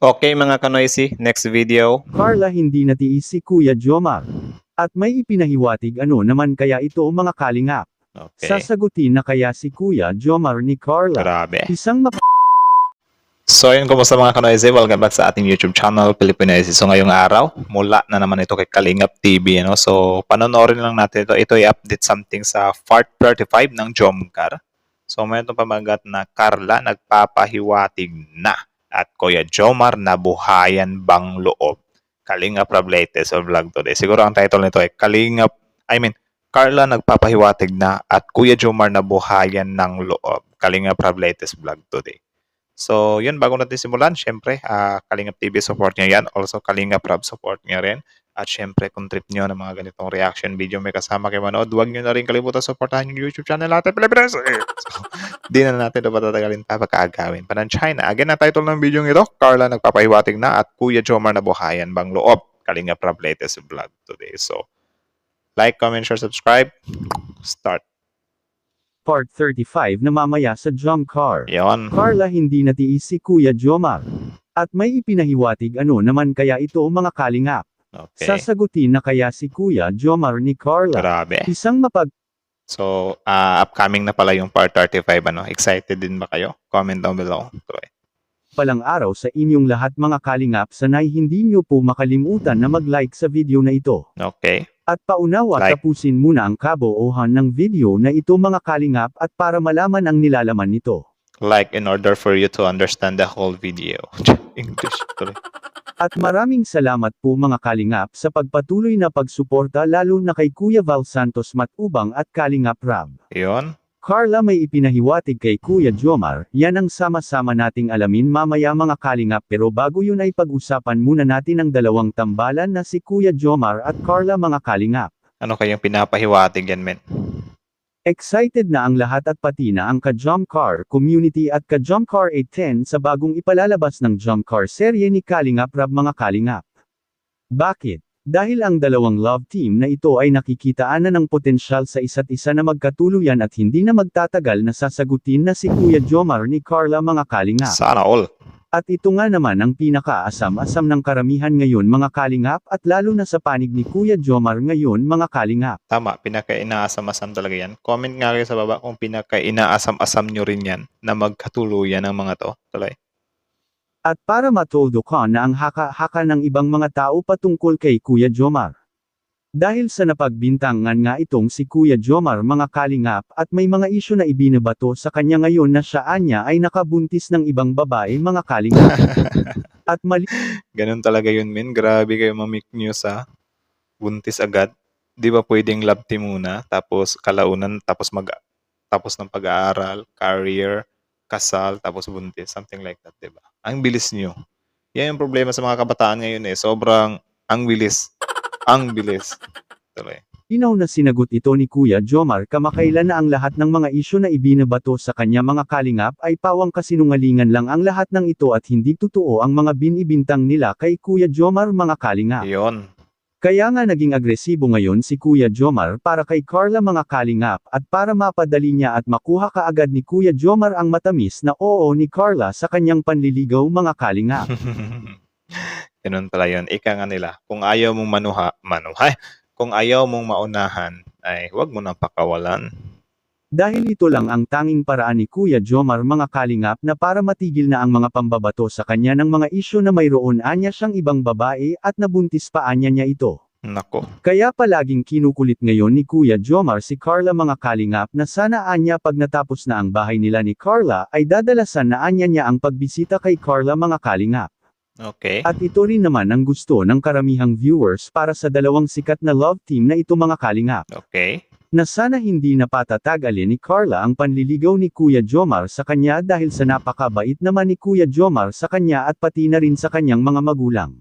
Okay mga kanoisy, next video. Carla hindi natiis si Kuya Jomar. At may ipinahiwatig ano naman kaya ito mga kalingap. Okay, Sasagutin na kaya si Kuya Jomar ni Carla. grabe. Isang So yun, kumusta mga kanoisy? Welcome back sa ating YouTube channel, Filipinoisy. So ngayong araw, mula na naman ito kay Kalingap TV. Ano? So panonoorin lang natin ito. Ito ay update something sa part 35 ng Jomcar. So may itong pamagat na Carla nagpapahiwatig na at Kuya Jomar nabuhayan bang loob. Kalingap Rob latest vlog today. Siguro ang title nito ay Carla nagpapahiwatig na at Kuya Jomar nabuhayan ng loob. Kalingap Rob latest vlog today. So, yun, bago natin simulan, syempre, Kalingap TV support nyo yan. Also, Kalingap Rob support nyo rin. At syempre, kung trip nyo ng mga ganitong reaction video may kasama kayo manood, huwag nyo na rin kalimutan supportahan yung YouTube channel natin, Pilipinas. So, di na natin ito patatagalin pa pagkaagawin pa ng China. Again, ang title ng video ito, Carla nagpapahiwatig na at Kuya Jomar nabuhayan bang loob. Kalingap Rob latest vlog today. So, like, comment, share, subscribe. Start. part 35 na mamaya sa Jomcar. Yon. Carla hindi natiis si Kuya Jomar. At may ipinahiwatig ano naman kaya ito mga kalingap. Okay. Sasagutin na kaya si Kuya Jomar ni Carla. Grabe. Isang So, upcoming na pala yung part 35, ano? Excited din ba kayo? Comment down below. Troy. palang araw sa inyong lahat mga kalingap, sanay hindi nyo po makalimutan na mag-like sa video na ito. Okay. At paunawa Like. tapusin muna ang kabuuhan ng video na ito mga kalingap at para malaman ang nilalaman nito. Like in order for you to understand the whole video. English. Troy. At maraming salamat po mga kalingap sa pagpatuloy na pagsuporta lalo na kay Kuya Val Santos Matubang at Kalingap Rab. Yun. Carla may ipinahiwatig kay Kuya Jomar, yan ang sama-sama nating alamin mamaya mga kalingap pero bago yun ay pag-usapan muna natin ang dalawang tambalan na si Kuya Jomar at Carla mga kalingap. Ano kayang pinapahiwatig yan, men? Excited na ang lahat at pati na ang ka-Jomcar community at ka-Jomcar 810 sa bagong ipalalabas ng Jomcar serye ni Kalingap Rab mga kalingap. Bakit? Dahil ang dalawang love team na ito ay nakikitaan na ng potensyal sa isa't isa na magkatuluyan at hindi na magtatagal na sasagutin na si Kuya Jomar ni Carla mga kalingap. Sana all. At ito nga naman ang pinakaasam-asam ng karamihan ngayon mga kalingap at lalo na sa panig ni Kuya Jomar ngayon mga kalingap. Tama, pinaka-inaasam-asam talaga yan. Comment nga kayo sa baba kung pinaka-inaasam-asam nyo rin yan na magkatuluyan ng mga to. Tuloy. At para matoldo ka na ang haka-haka ng ibang mga tao patungkol kay Kuya Jomar. Dahil sa napagbintangan nga itong si Kuya Jomar mga kalingap at may mga isyu na ibinabato sa kanya ngayon na siya anya ay nakabuntis ng ibang babae mga kalingap. At Ganun talaga yun, men. Grabe kayo mamik news, ha. Buntis agad. Di ba pwedeng love team muna, tapos kalaunan, tapos ng pag-aaral, career, kasal, tapos buntis. Something like that, di ba? Ang bilis nyo. Yan yung problema sa mga kabataan ngayon eh. Sobrang, ang bilis. Ang bilis. Tuloy. Inaw na sinagot ito ni Kuya Jomar kamakailan na ang lahat ng mga isyu na ibinabato sa kanya mga kalingap ay pawang kasinungalingan lang ang lahat ng ito at hindi totoo ang mga binibintang nila kay Kuya Jomar mga kalingap. Yun. Kaya nga naging agresibo ngayon si Kuya Jomar para kay Carla mga kalingap at para mapadali niya at makuha kaagad ni Kuya Jomar ang matamis na oo ni Carla sa kanyang panliligaw mga kalingap. Ganun pala yun. Ika nga nila, kung ayaw mong manuhay, kung ayaw mong maunahan, ay huwag mo nang pakawalan. Dahil ito lang ang tanging paraan ni Kuya Jomar mga kalingap na para matigil na ang mga pambabato sa kanya ng mga isyu na mayroon anya siyang ibang babae at nabuntis pa anya niya ito. Nako. Kaya palaging kinukulit ngayon ni Kuya Jomar si Carla mga kalingap na sana anya pag natapos na ang bahay nila ni Carla ay dadalasan na anya niya ang pagbisita kay Carla mga kalingap. Okay. At ito rin naman ang gusto ng karamihang viewers para sa dalawang sikat na love team na ito mga kalingap. Okay. Na sana hindi napatatagalin ni Carla ang panliligaw ni Kuya Jomar sa kanya dahil sa napakabait naman ni Kuya Jomar sa kanya at pati na rin sa kanyang mga magulang.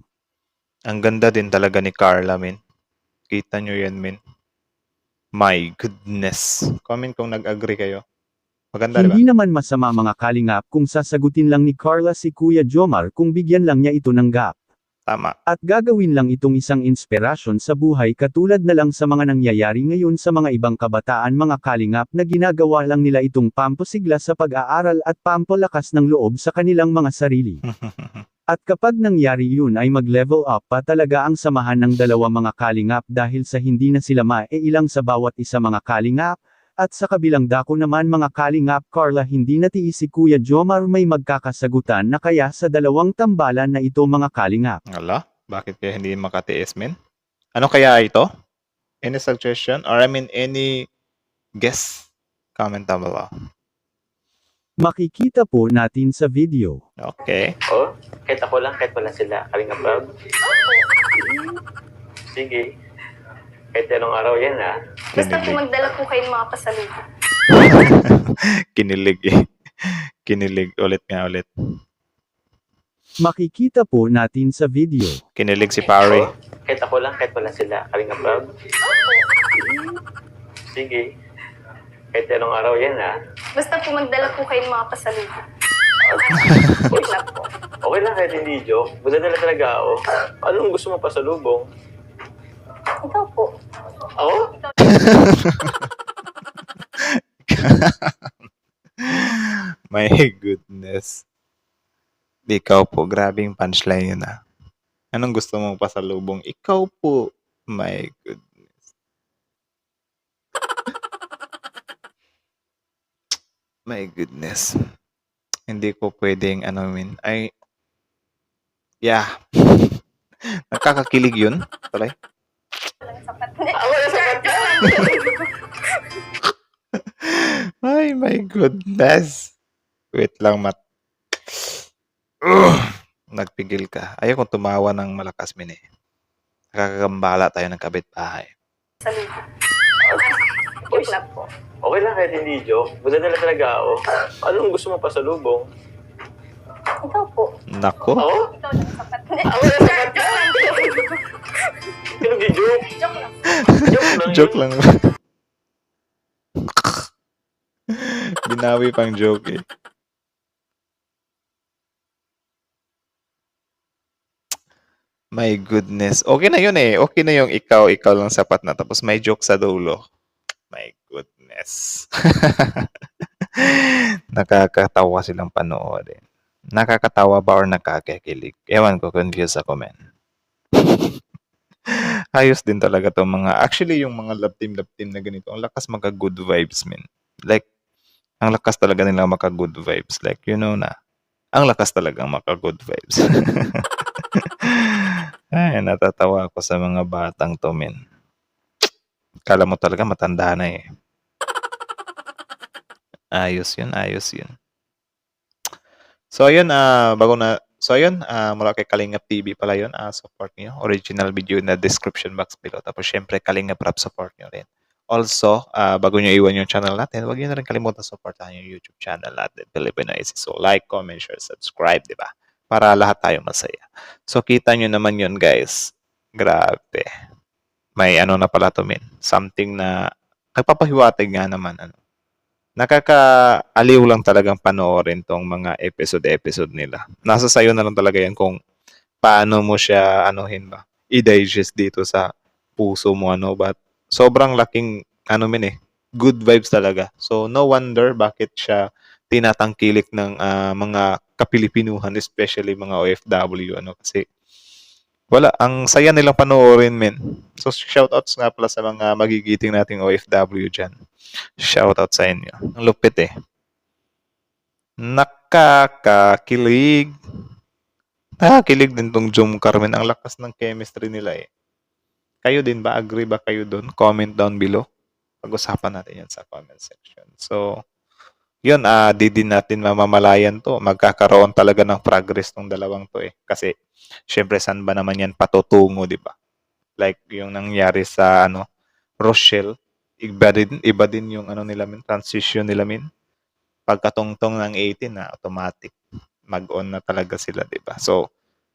Ang ganda din talaga ni Carla, men. Kita nyo yan, men. My goodness. Comment kung nag-agree kayo. Maganda, Hindi diba? naman masama mga kalingap kung sasagutin lang ni Carla si Kuya Jomar kung bigyan lang niya ito ng gap. Tama. At gagawin lang itong isang inspirasyon sa buhay katulad na lang sa mga nangyayari ngayon sa mga ibang kabataan mga kalingap na ginagawa lang nila itong pampusigla sa pag-aaral at pampalakas ng loob sa kanilang mga sarili. At kapag nangyari yun ay mag-level up pa talaga ang samahan ng dalawa mga kalingap dahil sa hindi na sila maiilang sa bawat isa mga kalingap, at sa kabilang dako naman mga kalingap Carla hindi natiis si Kuya Jomar may magkakasagutan na kaya sa dalawang tambalan na ito mga kalingap. Ala, bakit kaya hindi makatiis, men? Ano kaya ito? Any suggestion? Or I mean, any guess? Comment down below. Makikita po natin sa video. Okay. Oh, kahit ako lang, kahit wala sila. Kalinga proud. Sige. Kahit anong araw yan, ha? Basta po Kinilig. magdala po kayong mga pasalubong. Kinilig eh. Kinilig. Ulit nga ulit. Makikita po natin sa video. Kinilig si Pare. Oh, kahit ako lang, kahit wala sila. Kalinga proud. Sige. Kahit anong araw yan, ha? Basta po magdala po kayong mga pasalubong. Wait lang po. Okay lang kahit hindi joke. Magdadala talaga ako. Anong gusto mo pasalubong? Ikaw po. Ako? My goodness. Ikaw po, grabing punchline yun ah. Anong gusto mong pasalubong? Ikaw po. My goodness. My goodness. Hindi ko pwedeng ay yeah. Nakakakilig yun. Tuloy. Walang sapat. Ako na sa Ay, my goodness. Wait lang, Mat. Nagpigil ka. Ayaw kong tumawa ng malakas, min eh. Nakakagambala tayo ng kapitbahay. Pasalubong. Wait lang po. Okay lang kahit hindi joke. Magdadala talaga ako. Anong gusto mo pasalubong? Ikaw po. Nako. Ako? Ikaw lang sapat. Ako na sa Pinag-joke. Joke lang. Joke lang. Joke lang. Binawi pang joke eh. My goodness. Okay na yun eh. Okay na yung ikaw lang sapat na. Tapos may joke sa dulo. My goodness. Nakakatawa silang panoorin. Nakakatawa ba or nakakakilig? Ewan ko, confused ako, man. Ayos din talaga to mga, actually yung mga love team na ganito, ang lakas maka good vibes, man. Like, ang lakas talaga nila maka good vibes. Like, you know na, ang lakas talaga maka good vibes. Ay, natatawa ako sa mga batang to, men. Kala mo talaga matanda na eh. Ayos yun, ayos yun. So, ayun, mula kay Kalingap TV pala yun. Support nyo. Original video in the description box below. Tapos, syempre, Kalingap Rap support nyo rin. Also, bago nyo iwan yung channel natin, huwag nyo na rin kalimutan supportahan yung YouTube channel natin, Filipino Easy. So, like, comment, share, subscribe, di ba? Para lahat tayo masaya. So, kita nyo naman yun, guys. Grabe. May ano na pala to, min. Something na nagpapahiwatig nga naman. Nakakaaliw lang talagang panoorin tong mga episode nila. Nasa sayo na lang talaga yan kung paano mo siya i-digest dito sa puso mo but sobrang laking good vibes talaga. So no wonder bakit siya tinatangkilik ng mga kapilipinuhan, especially mga OFW kasi wala, ang saya nilang panoorin, men. So, shoutouts nga pala sa mga magigiting nating OFW dyan. Shoutout sa inyo. Ang lupit eh. Nakakakilig. Nakakakilig din tong Jom Carmen. Ang lakas ng chemistry nila eh. Kayo din ba? Agree ba kayo doon? Comment down below. Pag-usapan natin yan sa comment section. So, yun, di din natin mamamalayan to. Magkakaroon talaga ng progress tong dalawang to eh. Kasi, syempre, saan ba naman yan patutungo, di ba? Like, yung nangyari sa, Rochelle, iba din yung, nila, transition nila, pagkatungtong ng 18, automatic. Mag-on na talaga sila, di ba? So,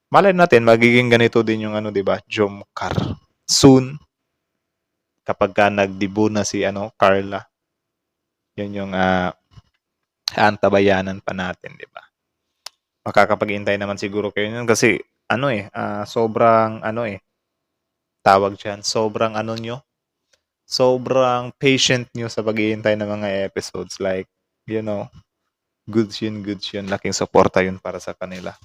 malay natin, magiging ganito din yung, di ba, Jomcar. Soon, kapag ka nag-debut na si, Carla, yun yung, antabayanan pa natin, di ba? Makakapag-hintay naman siguro kayo yun kasi sobrang tawag dyan, sobrang sobrang patient nyo sa paghihintay ng mga episodes. Like, goods yun, laking suporta yun para sa kanila.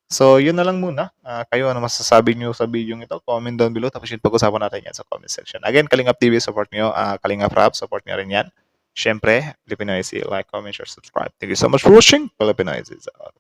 So, yun na lang muna. Kayo, ano masasabi nyo sa video ito? Comment down below. Tapos yun, pag-usapan natin yan sa comment section. Again, Kalingap TV, support nyo. Kalingap Rap, support nyo rin yan. Siyempre, Filipinoise, like, comment, share, subscribe. Thank you so much for watching. Filipinoise is out.